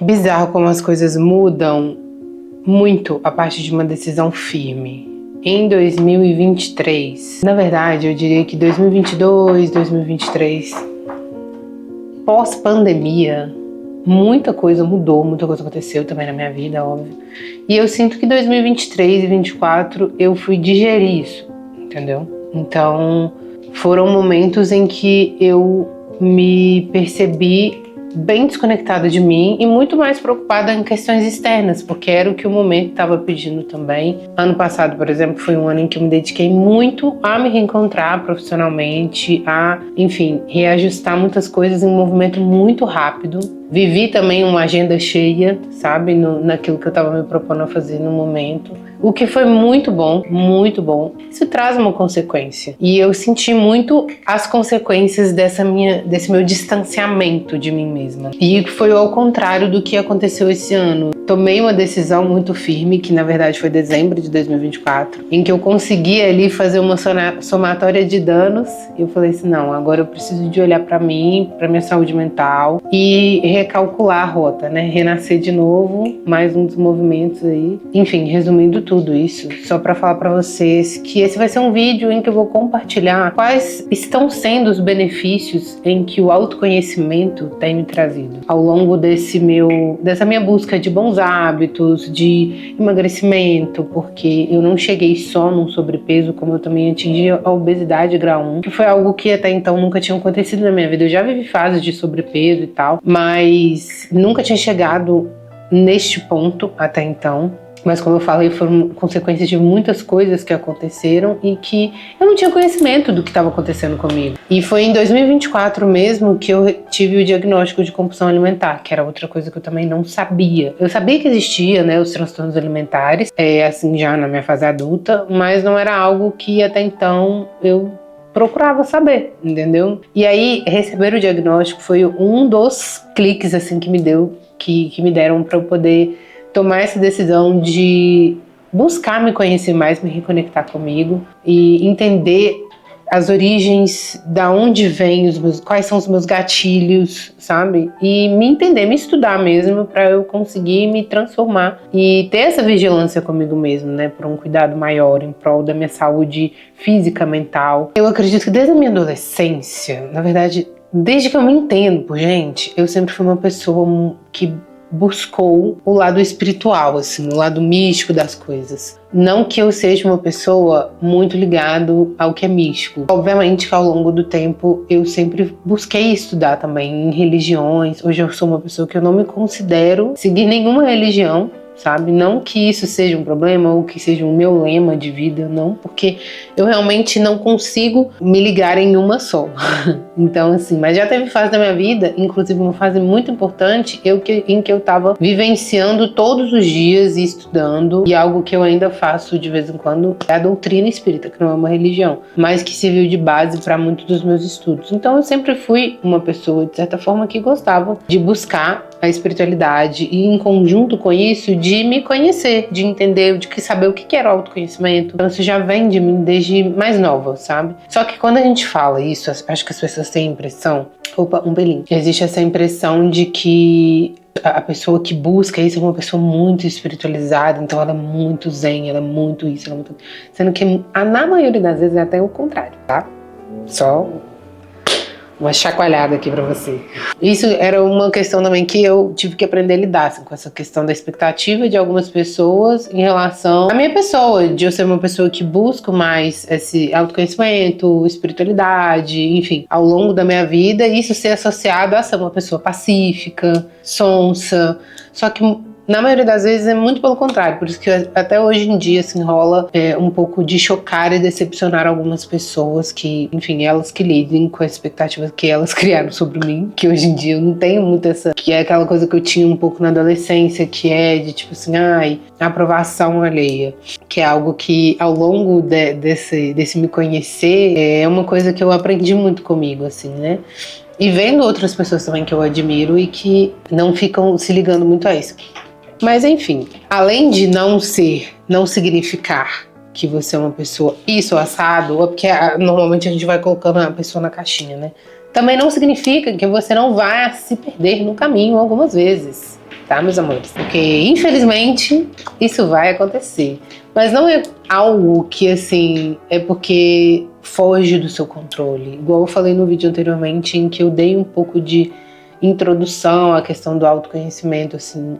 bizarro como as coisas mudam muito a partir de uma decisão firme. Em 2023, na verdade eu diria que 2022, 2023, pós-pandemia, muita coisa mudou, muita coisa aconteceu também na minha vida, óbvio. E eu sinto que 2023 e 2024 eu fui digerir isso, entendeu? Então foram momentos em que eu me percebi bem desconectada de mim e muito mais preocupada em questões externas, porque era o que o momento estava pedindo também. Ano passado, por exemplo, foi um ano em que eu me dediquei muito a me reencontrar profissionalmente, a, enfim, reajustar muitas coisas em um movimento muito rápido. Vivi também uma agenda cheia, sabe, naquilo que eu estava me propondo a fazer no momento. O que foi muito bom, muito bom. Isso traz uma consequência. E eu senti muito as consequências desse meu distanciamento de mim mesma. E foi ao contrário do que aconteceu esse ano. Tomei uma decisão muito firme, que na verdade foi dezembro de 2024, em que eu consegui ali fazer uma somatória de danos. E eu falei assim, não, agora eu preciso de olhar para mim, para minha saúde mental e recalcular a rota, né? Renascer de novo, mais um dos movimentos aí. Enfim, resumindo tudo isso, só para falar para vocês que esse vai ser um vídeo em que eu vou compartilhar quais estão sendo os benefícios em que o autoconhecimento tem me trazido ao longo dessa minha busca de bons hábitos, de emagrecimento, porque eu não cheguei só num sobrepeso, como eu também atingi a obesidade grau 1, que foi algo que até então nunca tinha acontecido na minha vida. Eu já vivi fases de sobrepeso e tal, mas nunca tinha chegado neste ponto até então. Mas como eu falei, foram consequências de muitas coisas que aconteceram e que eu não tinha conhecimento do que estava acontecendo comigo. E foi em 2024 mesmo que eu tive o diagnóstico de compulsão alimentar, que era outra coisa que eu também não sabia. Eu sabia que existia, né, os transtornos alimentares, assim, já na minha fase adulta, mas não era algo que até então eu procurava saber, entendeu? E aí, receber o diagnóstico foi um dos cliques, assim, que me deram para eu poder tomar essa decisão de buscar me conhecer mais, me reconectar comigo e entender as origens, da onde vêm quais são os meus gatilhos, sabe? E me entender, me estudar mesmo para eu conseguir me transformar e ter essa vigilância comigo mesmo, né? Por um cuidado maior em prol da minha saúde física, mental. Eu acredito que desde a minha adolescência, na verdade, desde que eu me entendo por gente, eu sempre fui uma pessoa que buscou o lado espiritual, assim, o lado místico das coisas. Não que eu seja uma pessoa muito ligado ao que é místico. Obviamente que ao longo do tempo eu sempre busquei estudar também em religiões. Hoje eu sou uma pessoa que eu não me considero seguir nenhuma religião, sabe? Não que isso seja um problema ou que seja o meu lema de vida, não, porque eu realmente não consigo me ligar em uma só. Então, assim, mas já teve fase da minha vida, inclusive uma fase muito importante, em que eu tava vivenciando todos os dias e estudando, e algo que eu ainda faço de vez em quando é a doutrina espírita, que não é uma religião, mas que serviu de base para muitos dos meus estudos. Então eu sempre fui uma pessoa, de certa forma, que gostava de buscar a espiritualidade e, em conjunto com isso, de me conhecer, de entender, de saber o que era o autoconhecimento. Então isso já vem de mim desde mais nova, sabe? Só que quando a gente fala isso, acho que as pessoas têm a impressão, existe essa impressão de que a pessoa que busca isso é uma pessoa muito espiritualizada, então ela é muito zen, ela é muito isso, ela é muito... Sendo que na maioria das vezes é até o contrário, tá? Só uma chacoalhada aqui pra você. Isso era uma questão também que eu tive que aprender a lidar, assim, com essa questão da expectativa de algumas pessoas em relação à minha pessoa, de eu ser uma pessoa que busco mais esse autoconhecimento, espiritualidade, enfim, ao longo da minha vida, isso ser associado a ser uma pessoa pacífica, sonsa, só que na maioria das vezes é muito pelo contrário, por isso que até hoje em dia assim, rola um pouco de chocar e decepcionar algumas pessoas que, enfim, elas que lidem com a expectativa que elas criaram sobre mim, que hoje em dia eu não tenho muito essa, que é aquela coisa que eu tinha um pouco na adolescência, que é de tipo assim, aprovação alheia, que é algo que ao longo desse me conhecer é uma coisa que eu aprendi muito comigo, assim, né? E vendo outras pessoas também que eu admiro e que não ficam se ligando muito a isso. Mas enfim, além de não significar que você é uma pessoa isso assado, porque normalmente a gente vai colocando a pessoa na caixinha, né? Também não significa que você não vai se perder no caminho algumas vezes. tá, meus amores? Porque, infelizmente, isso vai acontecer. Mas não é algo que, assim, é porque foge do seu controle. Igual eu falei no vídeo anteriormente, em que eu dei um pouco de introdução à questão do autoconhecimento, assim,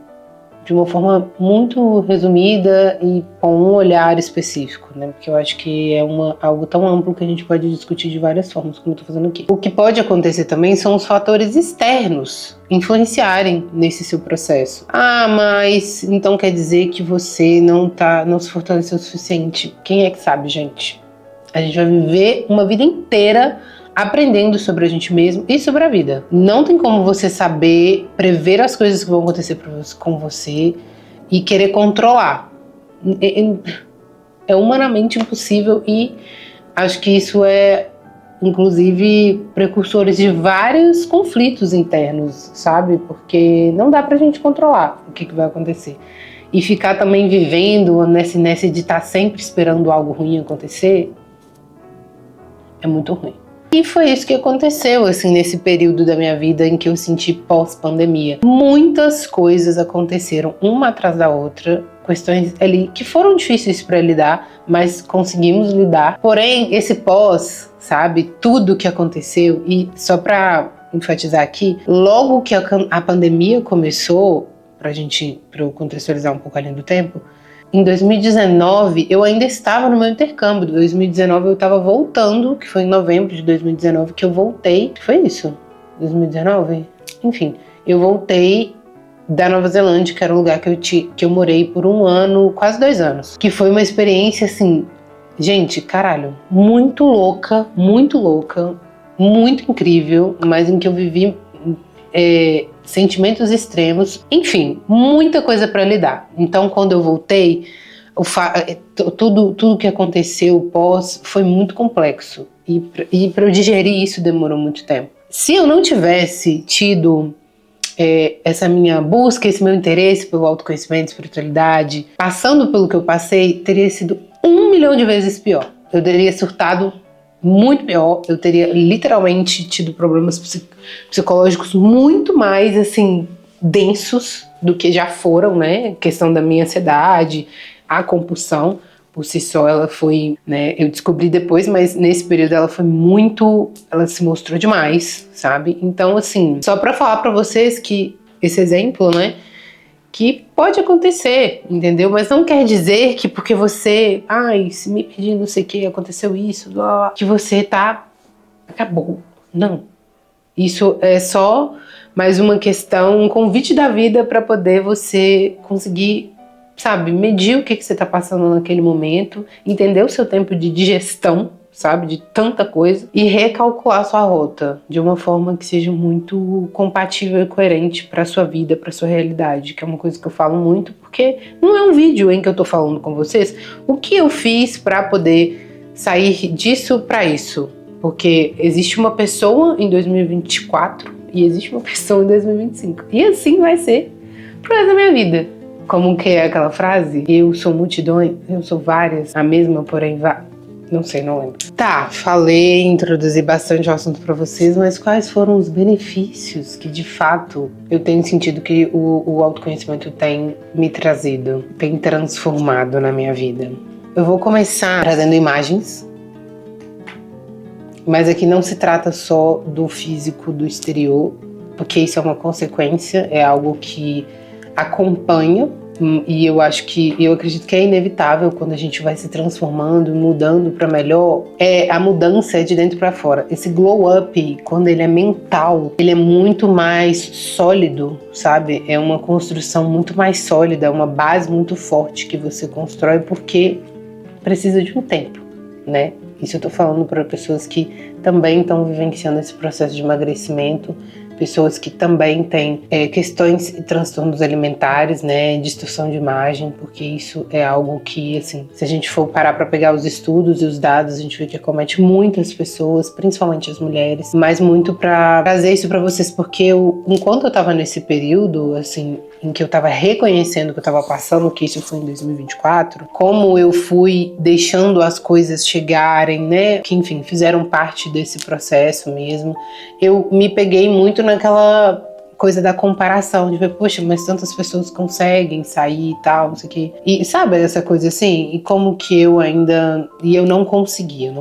de uma forma muito resumida e com um olhar específico, né? Porque eu acho que é algo tão amplo que a gente pode discutir de várias formas, como eu tô fazendo aqui. O que pode acontecer também são os fatores externos influenciarem nesse seu processo. Ah, mas então quer dizer que você não se fortaleceu o suficiente. Quem é que sabe, gente? A gente vai viver uma vida inteira aprendendo sobre a gente mesmo e sobre a vida. Não tem como você saber prever as coisas que vão acontecer com você e querer controlar. É humanamente impossível e acho que isso é, inclusive, precursores de vários conflitos internos, sabe? Porque não dá pra gente controlar o que vai acontecer. E ficar também vivendo nessa de estar sempre esperando algo ruim acontecer é muito ruim. E foi isso que aconteceu, assim, nesse período da minha vida em que eu senti pós-pandemia. Muitas coisas aconteceram, uma atrás da outra, questões ali que foram difíceis para lidar, mas conseguimos lidar. Porém, esse pós, sabe, tudo que aconteceu, e só para enfatizar aqui, logo que a pandemia começou, para eu contextualizar um pouco além do tempo, em 2019, eu ainda estava no meu intercâmbio. Em 2019, eu estava voltando, que foi em novembro de 2019 que eu voltei. Foi isso? 2019? Enfim, eu voltei da Nova Zelândia, que era um lugar que eu morei por 1 ano, quase 2 anos. Que foi uma experiência, assim, gente, caralho, muito louca, muito incrível, mas em que eu vivi sentimentos extremos, enfim, muita coisa para lidar. Então, quando eu voltei, tudo que aconteceu pós foi muito complexo e para eu digerir isso demorou muito tempo. Se eu não tivesse tido essa minha busca, esse meu interesse pelo autoconhecimento, espiritualidade, passando pelo que eu passei, teria sido 1 milhão de vezes pior. Eu teria surtado muito pior, eu teria literalmente tido problemas psicológicos muito mais, assim, densos do que já foram, né? Questão da minha ansiedade, a compulsão, por si só, ela foi, né? Eu descobri depois, mas nesse período ela se mostrou demais, sabe? Então, assim, só pra falar pra vocês que esse exemplo, né? Que pode acontecer, entendeu? Mas não quer dizer que porque você, se me perdi, não sei o que, aconteceu isso, blá, blá, que você acabou. Não. Isso é só mais uma questão, um convite da vida para poder você conseguir, sabe, medir o que você tá passando naquele momento, entender o seu tempo de digestão, sabe, de tanta coisa, e recalcular sua rota de uma forma que seja muito compatível e coerente para sua vida, para sua realidade, que é uma coisa que eu falo muito, porque não é um vídeo em que eu tô falando com vocês o que eu fiz para poder sair disso para isso, porque existe uma pessoa em 2024 e existe uma pessoa em 2025, e assim vai ser pro resto da minha vida. Como que é aquela frase? Eu sou multidões, eu sou várias, a mesma, porém não sei, não lembro. Tá, introduzi bastante o assunto pra vocês, mas quais foram os benefícios que de fato eu tenho sentido que o autoconhecimento tem me trazido, tem transformado na minha vida? Eu vou começar trazendo imagens, mas aqui não se trata só do físico, do exterior, porque isso é uma consequência, é algo que acompanha. E eu acredito que é inevitável quando a gente vai se transformando, mudando para melhor, a mudança é de dentro para fora. Esse glow up, quando ele é mental, ele é muito mais sólido, sabe? É uma construção muito mais sólida, uma base muito forte que você constrói porque precisa de um tempo, né? Isso eu tô falando para pessoas que também estão vivenciando esse processo de emagrecimento, pessoas que também têm questões e transtornos alimentares, né, distorção de imagem, porque isso é algo que, assim, se a gente for parar para pegar os estudos e os dados, a gente vê que acomete muitas pessoas, principalmente as mulheres, mas muito para trazer isso para vocês, porque enquanto eu tava nesse período, assim, em que eu tava reconhecendo que eu tava passando, que isso foi em 2024, como eu fui deixando as coisas chegarem, né, que enfim, fizeram parte desse processo mesmo, eu me peguei muito naquela coisa da comparação, de ver, poxa, mas tantas pessoas conseguem sair e tal, não sei o quê. E sabe essa coisa assim? E como que eu ainda... E eu não conseguia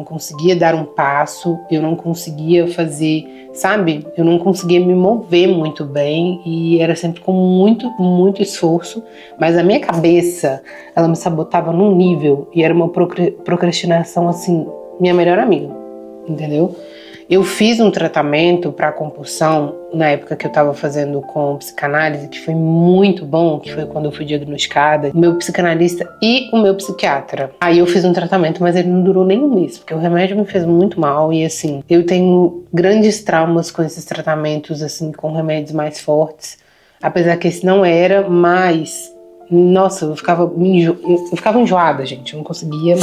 dar um passo, eu não conseguia fazer, sabe? Eu não conseguia me mover muito bem e era sempre com muito, muito esforço. Mas a minha cabeça, ela me sabotava num nível e era uma procrastinação, assim, minha melhor amiga, entendeu? Eu fiz um tratamento para compulsão na época que eu estava fazendo com psicanálise, que foi muito bom, que foi quando eu fui diagnosticada, meu psicanalista e o meu psiquiatra. Aí eu fiz um tratamento, mas ele não durou nem um mês, porque o remédio me fez muito mal e assim, eu tenho grandes traumas com esses tratamentos, assim, com remédios mais fortes, apesar que esse não era, mas, nossa, eu ficava enjoada, gente, eu não conseguia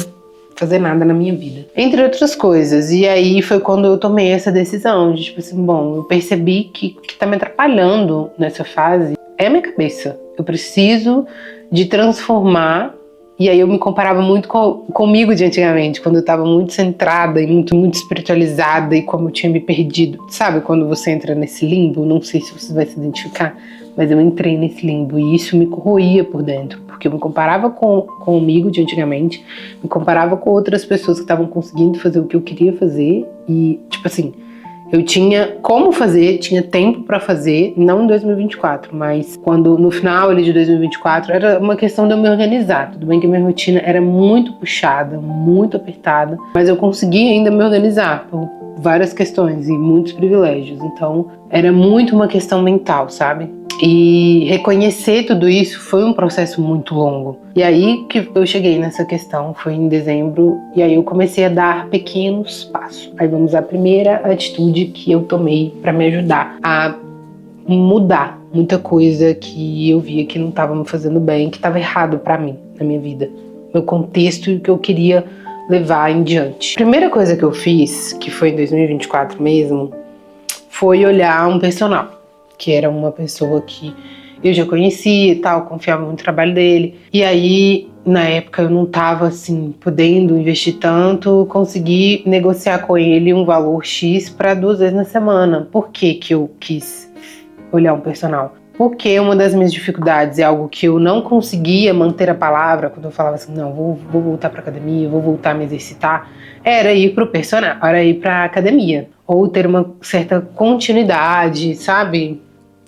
fazer nada na minha vida, entre outras coisas. E aí foi quando eu tomei essa decisão de tipo assim, bom, eu percebi que o que tá me atrapalhando nessa fase é a minha cabeça. Eu preciso de transformar. E aí eu me comparava muito comigo de antigamente, quando eu tava muito centrada e muito, muito espiritualizada e como eu tinha me perdido. Sabe quando você entra nesse limbo? Não sei se você vai se identificar, mas eu entrei nesse limbo e isso me corroía por dentro, porque eu me comparava comigo de antigamente, me comparava com outras pessoas que estavam conseguindo fazer o que eu queria fazer e, tipo assim, eu tinha como fazer, tinha tempo pra fazer, não em 2024, mas quando no final ali de 2024 era uma questão de eu me organizar. Tudo bem que a minha rotina era muito puxada, muito apertada, mas eu consegui ainda me organizar por várias questões e muitos privilégios. Então era muito uma questão mental, sabe? E reconhecer tudo isso foi um processo muito longo. E aí que eu cheguei nessa questão, foi em dezembro, e aí eu comecei a dar pequenos passos. Aí vamos à primeira atitude que eu tomei para me ajudar a mudar muita coisa que eu via que não estava me fazendo bem, que estava errado para mim, na minha vida. Meu contexto e o que eu queria levar em diante. A primeira coisa que eu fiz, que foi em 2024 mesmo, foi olhar um personal, que era uma pessoa que eu já conhecia e tal, confiava no trabalho dele. E aí, na época, eu não estava assim, podendo investir tanto, consegui negociar com ele um valor X para 2 vezes na semana. Por que que eu quis olhar um personal? Porque uma das minhas dificuldades é algo que eu não conseguia manter a palavra, quando eu falava assim, não, vou voltar para academia, vou voltar a me exercitar, era ir pro personal, era ir pra academia. Ou ter uma certa continuidade, sabe?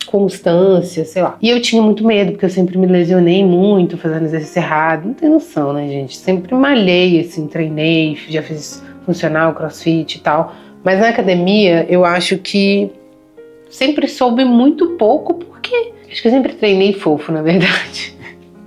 Constância, sei lá. E eu tinha muito medo, porque eu sempre me lesionei muito fazendo exercício errado. Não tem noção, né, gente? Sempre malhei, assim, treinei, já fiz funcional, crossfit e tal. Mas na academia, eu acho que sempre soube muito pouco, porque acho que eu sempre treinei fofo, na verdade.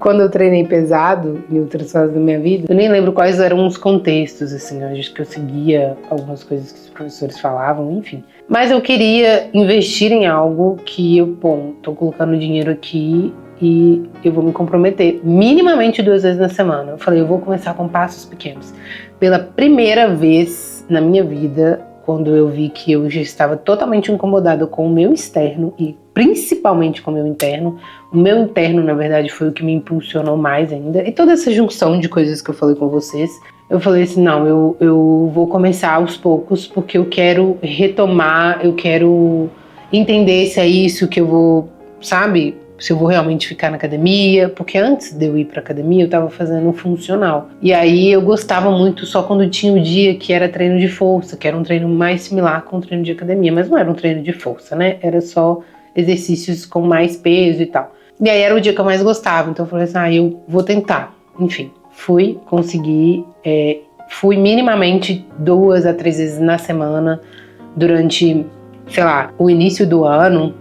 Quando eu treinei pesado em outras fases da minha vida, eu nem lembro quais eram os contextos, assim, eu acho que eu seguia algumas coisas que os professores falavam, enfim. Mas eu queria investir em algo que eu, bom, tô colocando dinheiro aqui e eu vou me comprometer minimamente 2 vezes na semana. Eu falei, eu vou começar com passos pequenos. Pela primeira vez na minha vida, quando eu vi que eu já estava totalmente incomodada com o meu externo e principalmente com o meu interno. O meu interno, na verdade, foi o que me impulsionou mais ainda. E toda essa junção de coisas que eu falei com vocês, eu falei assim, não, eu vou começar aos poucos, porque eu quero retomar, eu quero entender se é isso que eu vou, sabe? Se eu vou realmente ficar na academia, porque antes de eu ir pra academia eu tava fazendo um funcional. E aí eu gostava muito só quando tinha o dia que era treino de força, que era um treino mais similar com o treino de academia, mas não era um treino de força, né? Era só exercícios com mais peso e tal. E aí era o dia que eu mais gostava, então eu falei assim, eu vou tentar. Enfim, consegui, fui minimamente 2 a 3 vezes na semana durante, sei lá, o início do ano.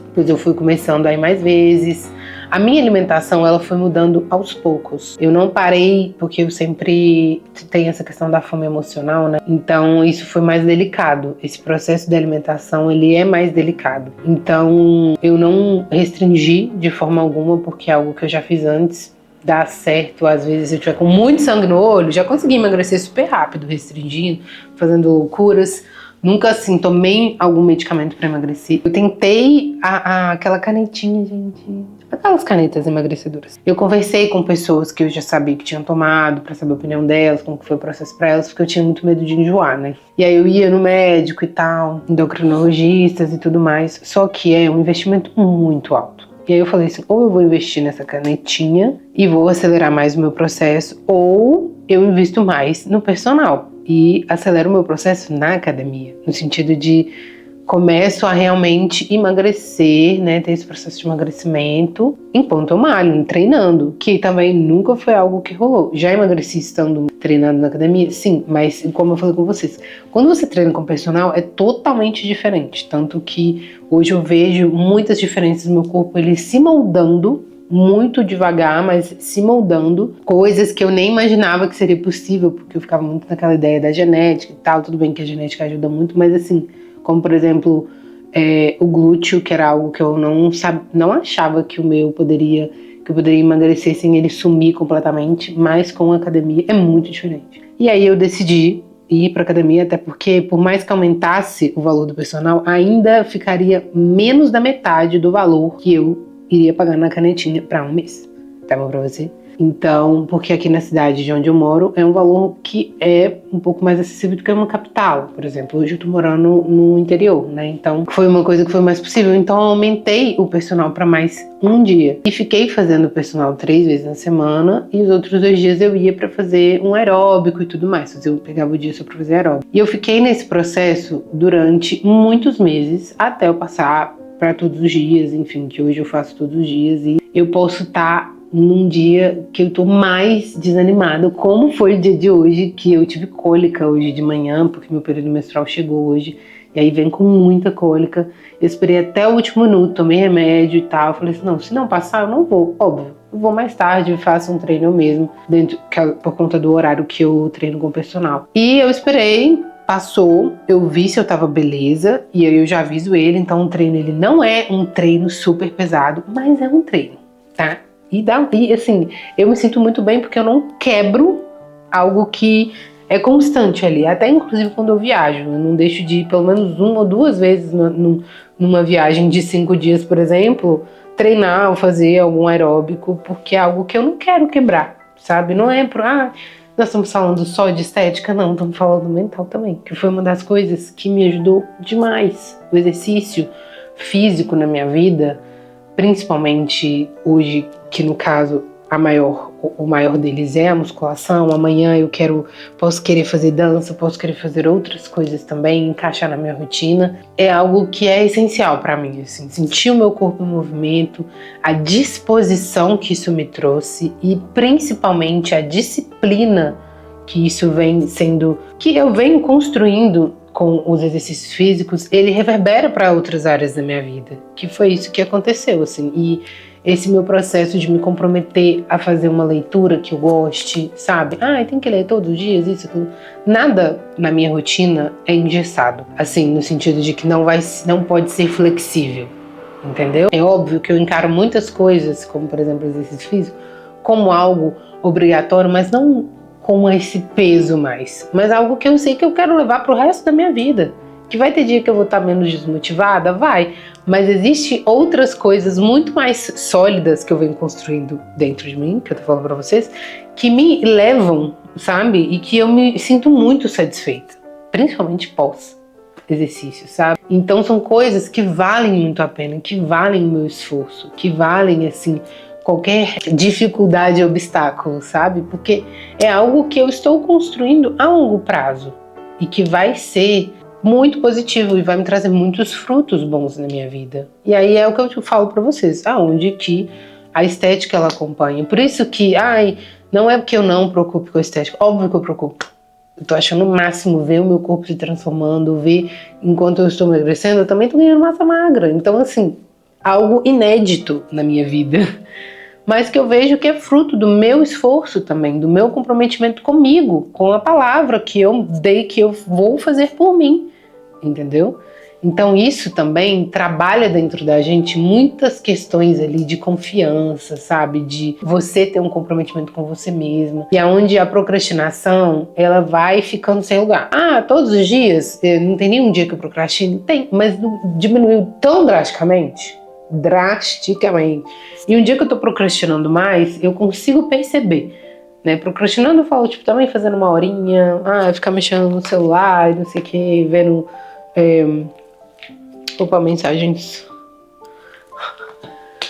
Depois eu fui começando a ir mais vezes. A minha alimentação, ela foi mudando aos poucos. Eu não parei, porque eu sempre tenho essa questão da fome emocional, né? Então isso foi mais delicado. Esse processo de alimentação, ele é mais delicado. Então eu não restringi de forma alguma, porque é algo que eu já fiz antes. Dá certo, às vezes eu tiver com muito sangue no olho, já consegui emagrecer super rápido, restringindo, fazendo loucuras. Nunca, assim, tomei algum medicamento pra emagrecer. Eu tentei aquela canetinha, gente. Aquelas canetas emagrecedoras. Eu conversei com pessoas que eu já sabia que tinham tomado, pra saber a opinião delas, como que foi o processo pra elas, porque eu tinha muito medo de enjoar, né? E aí eu ia no médico e tal, endocrinologistas e tudo mais. Só que é um investimento muito alto. E aí eu falei assim, ou eu vou investir nessa canetinha e vou acelerar mais o meu processo, ou eu invisto mais no personal e acelero o meu processo na academia, no sentido de começo a realmente emagrecer, né, ter esse processo de emagrecimento enquanto eu malho, treinando, que também nunca foi algo que rolou. Já emagreci estando treinando na academia? Sim, mas como eu falei com vocês, quando você treina com personal é totalmente diferente, tanto que hoje eu vejo muitas diferenças no meu corpo, ele se moldando muito devagar, mas se moldando, coisas que eu nem imaginava que seria possível, porque eu ficava muito naquela ideia da genética e tal, tudo bem que a genética ajuda muito, mas assim, como por exemplo, o glúteo, que era algo que eu não achava que eu poderia emagrecer sem ele sumir completamente, mas com a academia é muito diferente. E aí eu decidi ir para academia, até porque por mais que aumentasse o valor do personal, ainda ficaria menos da metade do valor que eu iria pagar na canetinha para um mês. Tá bom pra você? Então, porque aqui na cidade de onde eu moro é um valor que é um pouco mais acessível do que uma capital, por exemplo. Hoje eu tô morando no interior, né? Então foi uma coisa que foi mais possível. Então eu aumentei o personal para mais um dia. E fiquei fazendo personal 3 vezes na semana e os outros 2 dias eu ia para fazer um aeróbico e tudo mais. Eu pegava o dia só pra fazer aeróbico. E eu fiquei nesse processo durante muitos meses até eu passar para todos os dias, enfim, que hoje eu faço todos os dias e eu posso estar num dia que eu tô mais desanimada, como foi o dia de hoje, que eu tive cólica hoje de manhã, porque meu período menstrual chegou hoje, e aí vem com muita cólica. Eu esperei até o último minuto, tomei remédio e tal, eu falei assim, não, se não passar eu não vou, óbvio. Eu vou mais tarde, faço um treino eu mesmo, por conta do horário que eu treino com o personal. E eu esperei, passou, eu vi se eu tava beleza, e aí eu já aviso ele, então o treino ele não é um treino super pesado, mas é um treino, tá? E assim, eu me sinto muito bem porque eu não quebro algo que é constante ali, até inclusive quando eu viajo, eu não deixo de ir pelo menos 1 ou 2 vezes numa viagem de 5 dias, por exemplo, treinar ou fazer algum aeróbico, porque é algo que eu não quero quebrar, sabe? Não é nós estamos falando só de estética, não, estamos falando mental também, que foi uma das coisas que me ajudou demais. O exercício físico na minha vida, principalmente hoje, que no caso o maior deles é a musculação. Amanhã posso querer fazer dança, posso querer fazer outras coisas também, encaixar na minha rotina. É algo que é essencial para mim, assim, sentir o meu corpo em movimento, a disposição que isso me trouxe e principalmente a disciplina que isso que eu venho construindo com os exercícios físicos, ele reverbera para outras áreas da minha vida, que foi isso que aconteceu, assim, e esse meu processo de me comprometer a fazer uma leitura que eu goste, sabe? Tem que ler todos os dias, isso, aquilo. Nada na minha rotina é engessado, assim, no sentido de que não pode ser flexível, entendeu? É óbvio que eu encaro muitas coisas, como por exemplo exercício físico, como algo obrigatório, mas não com esse peso mais, mas algo que eu sei que eu quero levar pro resto da minha vida. Que vai ter dia que eu vou estar menos desmotivada? Vai. Mas existem outras coisas muito mais sólidas que eu venho construindo dentro de mim, que eu tô falando pra vocês, que me levam, sabe? E que eu me sinto muito satisfeita. Principalmente pós-exercício, sabe? Então são coisas que valem muito a pena, que valem o meu esforço, que valem, assim, qualquer dificuldade e obstáculo, sabe? Porque é algo que eu estou construindo a longo prazo e que vai ser muito positivo e vai me trazer muitos frutos bons na minha vida. E aí é o que eu falo pra vocês, aonde que a estética ela acompanha. Por isso que, não é porque eu não preocupo com a estética, óbvio que eu preocupo. Eu tô achando o máximo ver o meu corpo se transformando, ver enquanto eu estou emagrecendo, eu também tô ganhando massa magra. Então, assim, algo inédito na minha vida. Mas que eu vejo que é fruto do meu esforço também, do meu comprometimento comigo, com a palavra que eu dei, que eu vou fazer por mim, entendeu? Então isso também trabalha dentro da gente muitas questões ali de confiança, sabe? De você ter um comprometimento com você mesma. E aonde a procrastinação, ela vai ficando sem lugar. Ah, todos os dias? Não tem nenhum dia que eu procrastine? Tem, mas diminuiu tão drasticamente. Drasticamente. E um dia que eu tô procrastinando mais, eu consigo perceber, né? Procrastinando eu falo, tipo, também fazendo uma horinha, ficar mexendo no celular, não sei o que, vendo mensagens,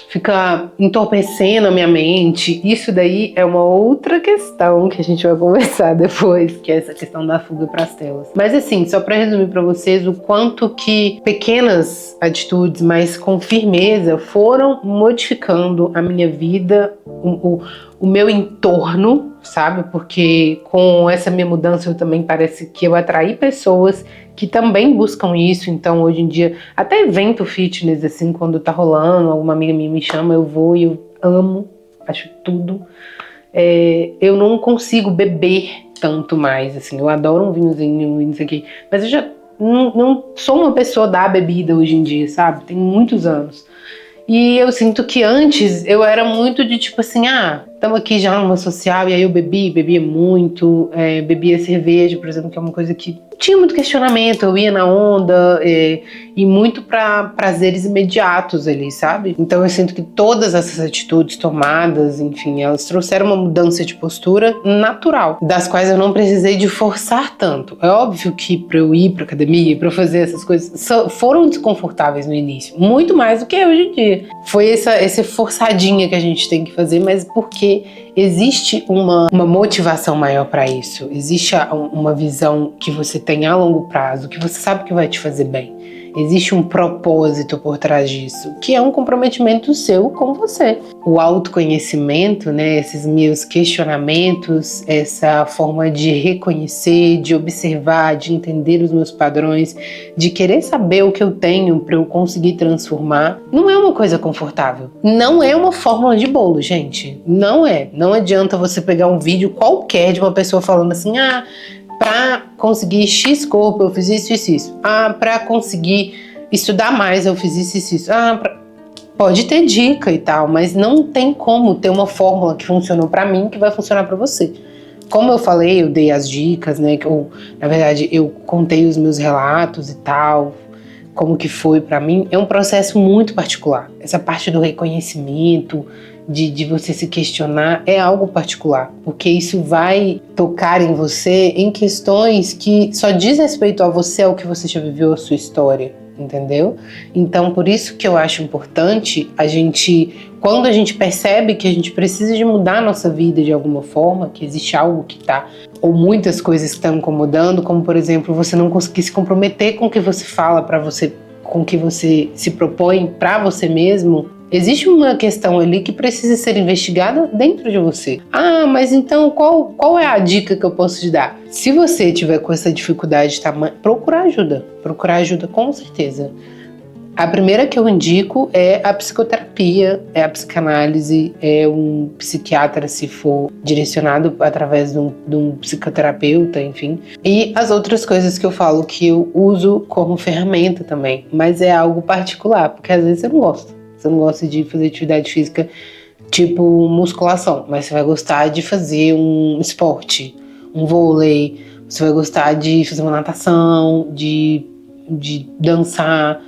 fica entorpecendo a minha mente. Isso daí é uma outra questão que a gente vai conversar depois, que é essa questão da fuga para as telas. Mas assim, só para resumir para vocês o quanto que pequenas atitudes, mas com firmeza, foram modificando a minha vida, o meu entorno, sabe? Porque com essa minha mudança eu também parece que eu atraí pessoas que também buscam isso. Então hoje em dia, até evento fitness, assim, quando tá rolando, alguma amiga minha me chama, eu vou e eu amo, acho tudo. Eu não consigo beber tanto mais, assim, eu adoro um vinhozinho e não sei o quê, mas eu já não sou uma pessoa da bebida hoje em dia, sabe? Tem muitos anos. E eu sinto que antes eu era muito de tipo assim, estamos aqui já numa social, e aí eu bebia muito, bebia cerveja, por exemplo, que é uma coisa que tinha muito questionamento, eu ia na onda, e muito para prazeres imediatos ali, sabe? Então eu sinto que todas essas atitudes tomadas, enfim, elas trouxeram uma mudança de postura natural, das quais eu não precisei de forçar tanto. É óbvio que para eu ir pra academia, para eu fazer essas coisas, foram desconfortáveis no início, muito mais do que hoje em dia. Foi essa forçadinha que a gente tem que fazer, mas porque existe uma motivação maior para isso, existe uma visão que você tem a longo prazo, que você sabe que vai te fazer bem. Existe um propósito por trás disso, que é um comprometimento seu com você. O autoconhecimento, né, esses meus questionamentos, essa forma de reconhecer, de observar, de entender os meus padrões, de querer saber o que eu tenho para eu conseguir transformar, não é uma coisa confortável. Não é uma fórmula de bolo, gente. Não é. Não adianta você pegar um vídeo qualquer de uma pessoa falando assim, para conseguir X corpo eu fiz isso. Para conseguir estudar mais eu fiz isso. Pode ter dica e tal, mas não tem como ter uma fórmula que funcionou para mim que vai funcionar para você. Como eu falei, eu dei as dicas, né? Na verdade, eu contei os meus relatos e tal, como que foi para mim. É um processo muito particular. Essa parte do reconhecimento, de você se questionar, é algo particular, porque isso vai tocar em você em questões que só diz respeito a você, ao que você já viveu, a sua história, entendeu? Então, por isso que eu acho importante quando a gente percebe que a gente precisa de mudar a nossa vida de alguma forma, que existe algo que ou muitas coisas que estão incomodando, como por exemplo, você não conseguir se comprometer com o que você fala para você, com o que você se propõe para você mesmo. Existe uma questão ali que precisa ser investigada dentro de você. Mas então qual é a dica que eu posso te dar? Se você tiver com essa dificuldade, procurar ajuda. Procurar ajuda com certeza. A primeira que eu indico é a psicoterapia, é a psicanálise, é um psiquiatra se for direcionado através de um psicoterapeuta, enfim. E as outras coisas que eu falo que eu uso como ferramenta também, mas é algo particular, porque às vezes eu não gosto. Você não gosta de fazer atividade física tipo musculação, mas você vai gostar de fazer um esporte, um vôlei, você vai gostar de fazer uma natação, de dançar.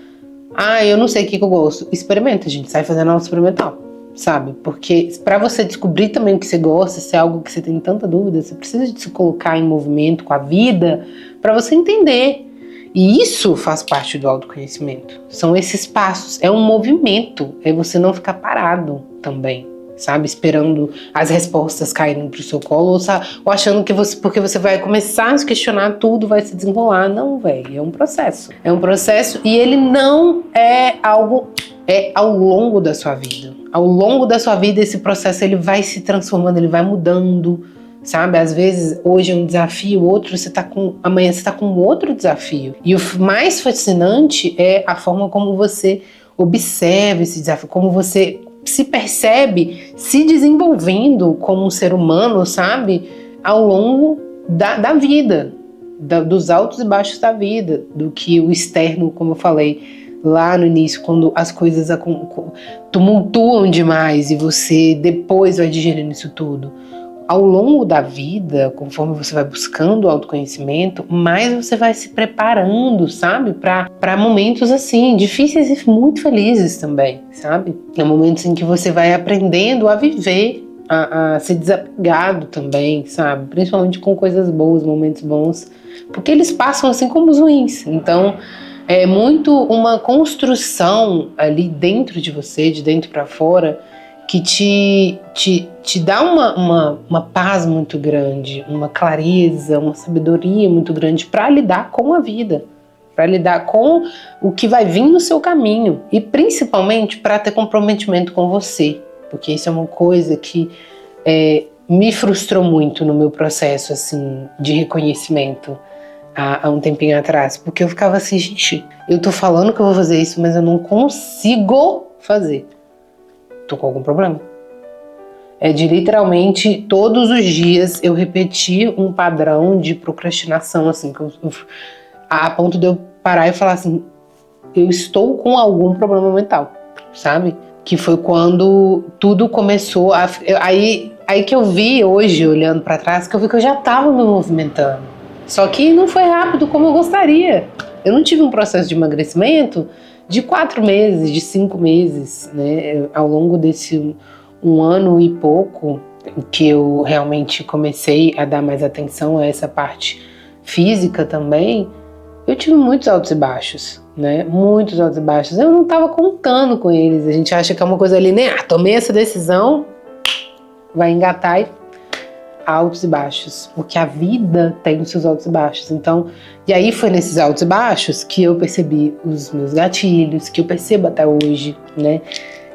Eu não sei o que eu gosto. Experimenta, gente. Sai fazendo aula experimental, sabe? Porque para você descobrir também o que você gosta, se é algo que você tem tanta dúvida, você precisa de se colocar em movimento com a vida para você entender. E isso faz parte do autoconhecimento. São esses passos. É um movimento. É você não ficar parado também, sabe? Esperando as respostas caírem pro seu colo ou achando que porque você vai começar a se questionar, tudo vai se desenrolar. Não, velho. É um processo. É um processo e ele não é algo... É ao longo da sua vida. Ao longo da sua vida, esse processo ele vai se transformando, ele vai mudando, sabe? Às vezes, hoje é um desafio, amanhã você está com outro desafio. E o mais fascinante é a forma como você observa esse desafio, como você se percebe se desenvolvendo como um ser humano, sabe? Ao longo da vida, dos altos e baixos da vida, do que o externo, como eu falei lá no início, quando as coisas tumultuam demais e você depois vai digerindo isso tudo. Ao longo da vida, conforme você vai buscando o autoconhecimento, mais você vai se preparando, sabe? Para momentos assim, difíceis e muito felizes também, sabe? É momentos em que você vai aprendendo a viver, a ser desapegado também, sabe? Principalmente com coisas boas, momentos bons, porque eles passam assim como os ruins. Então, é muito uma construção ali dentro de você, de dentro para fora, que te dá uma paz muito grande, uma clareza, uma sabedoria muito grande para lidar com a vida, para lidar com o que vai vir no seu caminho e principalmente para ter comprometimento com você, porque isso é uma coisa que me frustrou muito no meu processo assim de reconhecimento há um tempinho atrás, porque eu ficava assim, gente, eu tô falando que eu vou fazer isso, mas eu não consigo fazer. Tô com algum problema. É de literalmente todos os dias eu repetir um padrão de procrastinação, assim, a ponto de eu parar e falar assim, eu estou com algum problema mental, sabe? Que foi quando tudo começou aí que eu vi hoje, olhando pra trás, que eu vi que eu já tava me movimentando. Só que não foi rápido como eu gostaria. Eu não tive um processo de emagrecimento de 4 meses, de 5 meses, né? Ao longo desse um ano e pouco que eu realmente comecei a dar mais atenção a essa parte física também, eu tive muitos altos e baixos, né? Muitos altos e baixos. Eu não estava contando com eles. A gente acha que é uma coisa linear. Tomei essa decisão, vai engatar e altos e baixos, porque a vida tem os seus altos e baixos. Então, e aí foi nesses altos e baixos que eu percebi os meus gatilhos, que eu percebo até hoje, né?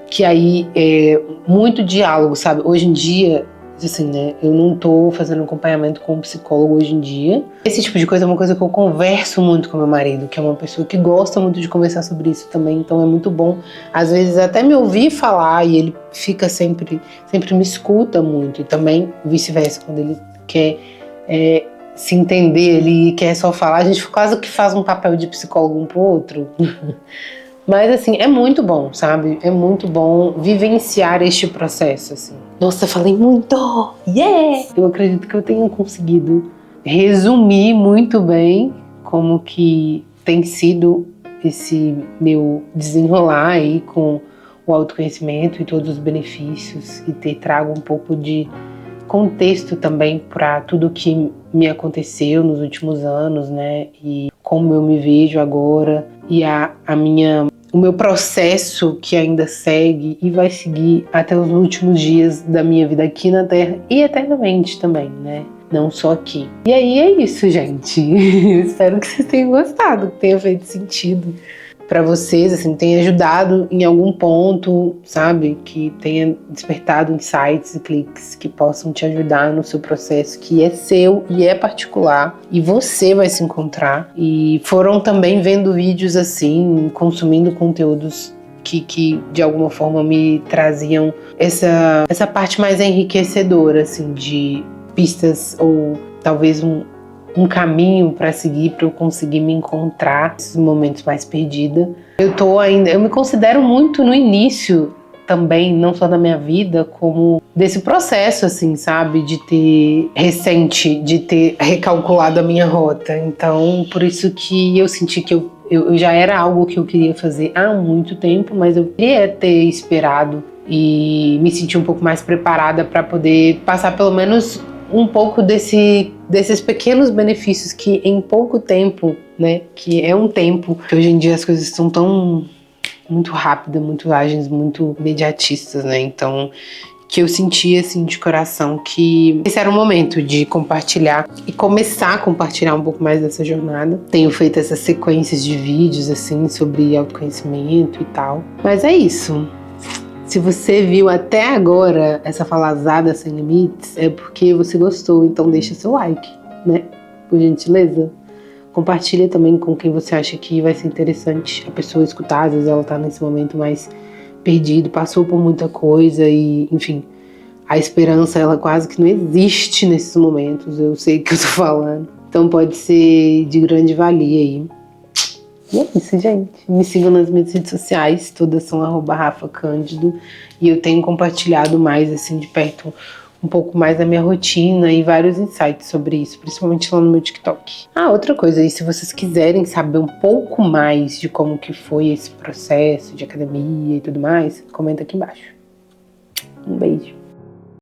Que aí é muito diálogo, sabe? Hoje em dia, assim, né? Eu não tô fazendo acompanhamento com um psicólogo hoje em dia. Esse tipo de coisa é uma coisa que eu converso muito com meu marido, que é uma pessoa que gosta muito de conversar sobre isso também, então é muito bom. Às vezes até me ouvir falar e ele fica sempre me escuta muito. E também vice-versa, quando ele quer se entender, ele quer só falar, a gente quase que faz um papel de psicólogo um pro outro. Mas, assim, é muito bom, sabe? É muito bom vivenciar este processo, assim. Nossa, falei muito! Yeah! Eu acredito que eu tenha conseguido resumir muito bem como que tem sido esse meu desenrolar aí com o autoconhecimento e todos os benefícios e ter trago um pouco de contexto também para tudo que me aconteceu nos últimos anos, né? E como eu me vejo agora e o meu processo que ainda segue e vai seguir até os últimos dias da minha vida aqui na Terra e eternamente também, né? Não só aqui. E aí é isso, gente. Espero que vocês tenham gostado, que tenha feito sentido para vocês, assim, tenha ajudado em algum ponto, sabe? Que tenha despertado insights e cliques que possam te ajudar no seu processo, que é seu e é particular, e você vai se encontrar. E foram também vendo vídeos assim, consumindo conteúdos que de alguma forma me traziam essa parte mais enriquecedora, assim, de pistas ou talvez um caminho para seguir, para eu conseguir me encontrar nesses momentos mais perdida. Eu me considero muito no início também, não só da minha vida, como desse processo, assim, sabe, de ter recalculado a minha rota. Então, por isso que eu senti que eu já era algo que eu queria fazer há muito tempo, mas eu queria ter esperado e me sentir um pouco mais preparada para poder passar pelo menos um pouco desses pequenos benefícios que em pouco tempo, né, que é um tempo, que hoje em dia as coisas estão tão muito rápidas, muito ágeis, muito imediatistas, né, então que eu senti assim de coração que esse era o momento de compartilhar e começar a compartilhar um pouco mais dessa jornada. Tenho feito essas sequências de vídeos assim sobre autoconhecimento e tal, mas é isso. Se você viu até agora essa falazada sem limites, é porque você gostou, então deixa seu like, né? Por gentileza. Compartilha também com quem você acha que vai ser interessante a pessoa escutar, às vezes ela tá nesse momento mais perdido, passou por muita coisa e, enfim, a esperança, ela quase que não existe nesses momentos, eu sei o que eu tô falando. Então pode ser de grande valia aí. E é isso, gente. Me sigam nas minhas redes sociais, todas são @RafaCândido. E eu tenho compartilhado mais, assim, de perto, um pouco mais da minha rotina e vários insights sobre isso, principalmente lá no meu TikTok. Outra coisa aí, se vocês quiserem saber um pouco mais de como que foi esse processo de academia e tudo mais, comenta aqui embaixo. Um beijo.